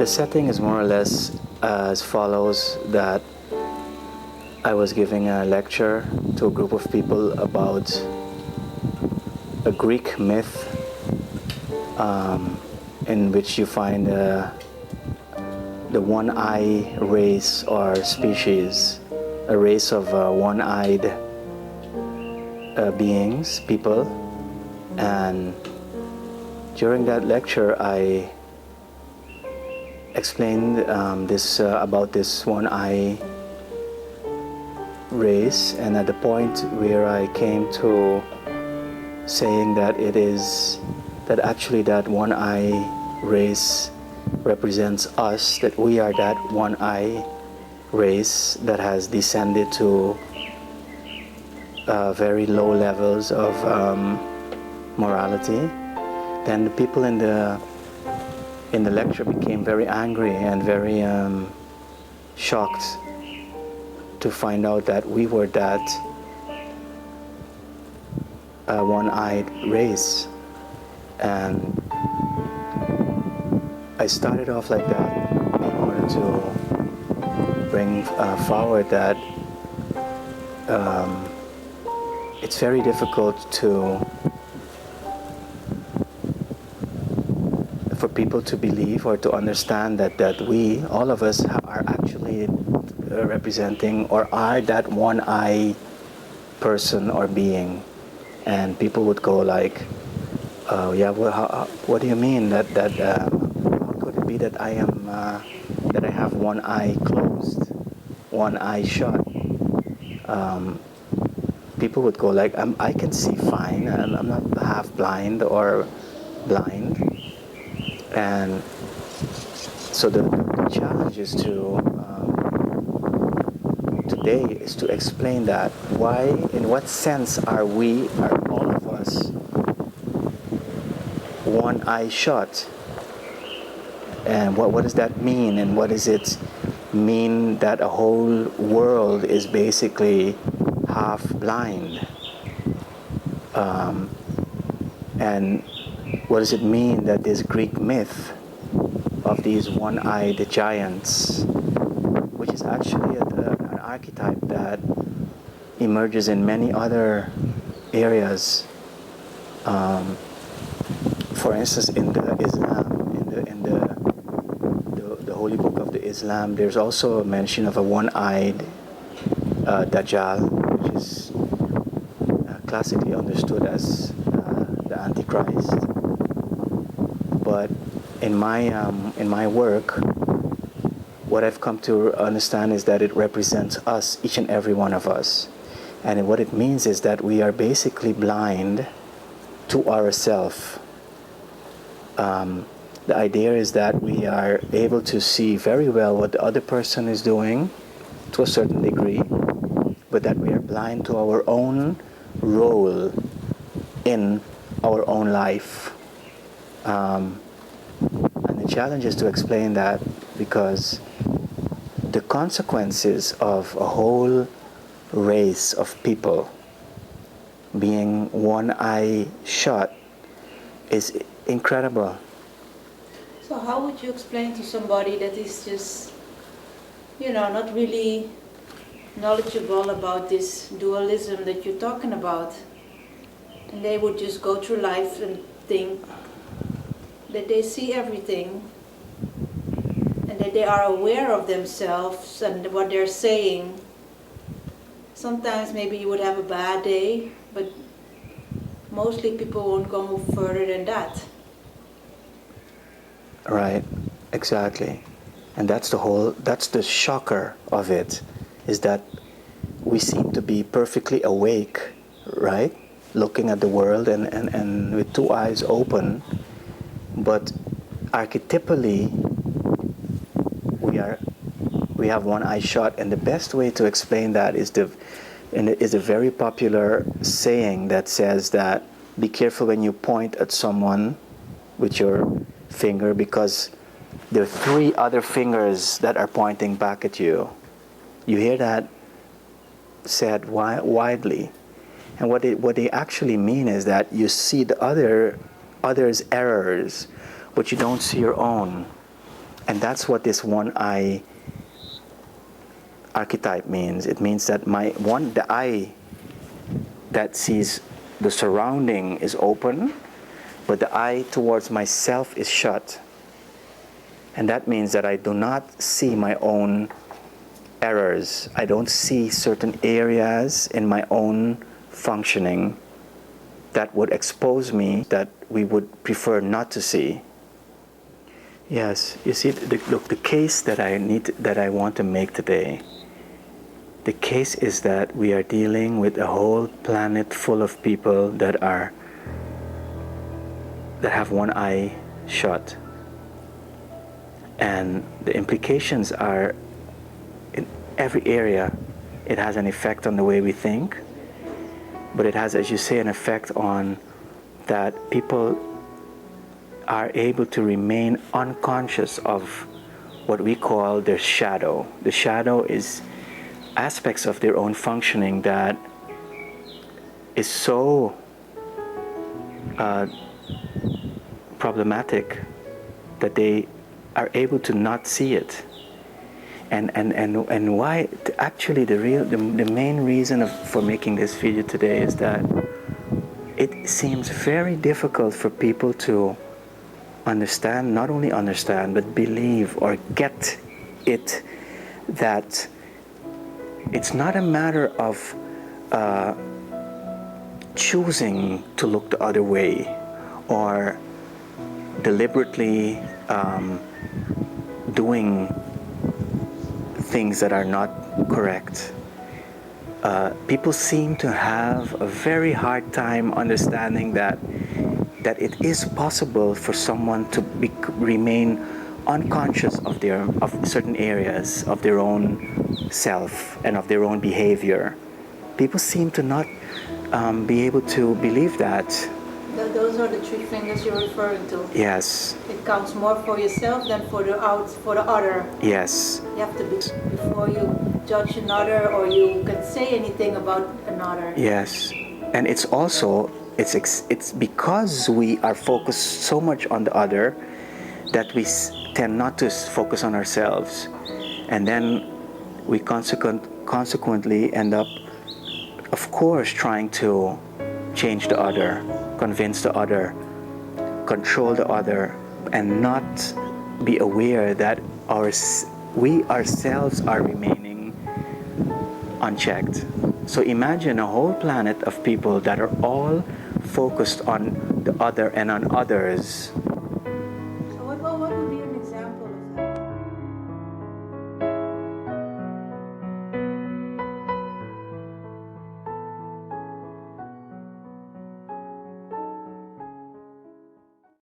The setting is more or less as follows, that I was giving a lecture to a group of people about a Greek myth in which you find the one-eye race or species, a race of one-eyed beings, people. And during that lecture I explained about this one-eye race, and at the point where I came to saying that it is that actually that one-eye race represents us, that we are that one-eye race that has descended to very low levels of morality, then the people in the lecture became very angry and very shocked to find out that we were that one-eyed race. And I started off like that in order to bring forward that it's very difficult for people to believe or to understand that we, all of us, are actually representing or are that one-eye person or being. And people would go like, yeah, well, what do you mean that how could it be that I am that I have one eye closed, one eye shut? People would go like, I can see fine, I'm not half blind or blind. And so the challenge is today is to explain that why, in what sense are all of us one eye shut, and what does that mean, and what does it mean that a whole world is basically half blind, and what does it mean that this Greek myth of these one-eyed giants, which is actually an archetype that emerges in many other areas. For instance, in the Islam, in the holy book of the Islam, there's also a mention of a one-eyed Dajjal, which is classically understood as the Antichrist. But in my work, what I've come to understand is that it represents us, each and every one of us. And what it means is that we are basically blind to ourselves. The idea is that we are able to see very well what the other person is doing to a certain degree, but that we are blind to our own role in our own life. And the challenge is to explain that, because the consequences of a whole race of people being one eye shut is incredible. So how would you explain to somebody that is just, not really knowledgeable about this dualism that you're talking about, and they would just go through life and think that they see everything and that they are aware of themselves and what they're saying? Sometimes maybe you would have a bad day, but mostly people won't go further than that. Right, exactly. And that's the shocker of it, is that we seem to be perfectly awake, right? Looking at the world and with two eyes open, but archetypally we have one eye shut. And the best way to explain that is a very popular saying that says that be careful when you point at someone with your finger, because there are three other fingers that are pointing back at you. You hear that said widely. And what they actually mean is that you see the others' errors, but you don't see your own. And that's what this one eye archetype means. It means that the eye that sees the surrounding is open, but the eye towards myself is shut. And that means that I do not see my own errors. I don't see certain areas in my own functioning that would expose me, that we would prefer not to see. Yes, you see, look, the case that I want to make today, the case is that we are dealing with a whole planet full of people that have one eye shut. And the implications are in every area. It has an effect on the way we think, but it has, as you say, an effect on that people are able to remain unconscious of what we call their shadow. The shadow is aspects of their own functioning that is so problematic that they are able to not see it. And why? Actually, the main reason for making this video today is that it seems very difficult for people to understand, not only understand, but believe or get it, that it's not a matter of choosing to look the other way or deliberately doing things that are not correct. People seem to have a very hard time understanding that it is possible for someone to remain unconscious of certain areas of their own self and of their own behavior. People seem to not be able to believe that. Those are the three fingers you're referring to. Yes. It counts more for yourself than for the other. Yes. You have to be, before you judge another or you can say anything about another. Yes. And it's also, it's because we are focused so much on the other that we tend not to focus on ourselves. And then we consequently end up, of course, trying to change the other, convince the other, control the other, and not be aware that we ourselves are remaining unchecked. So imagine a whole planet of people that are all focused on the other and on others. So what would be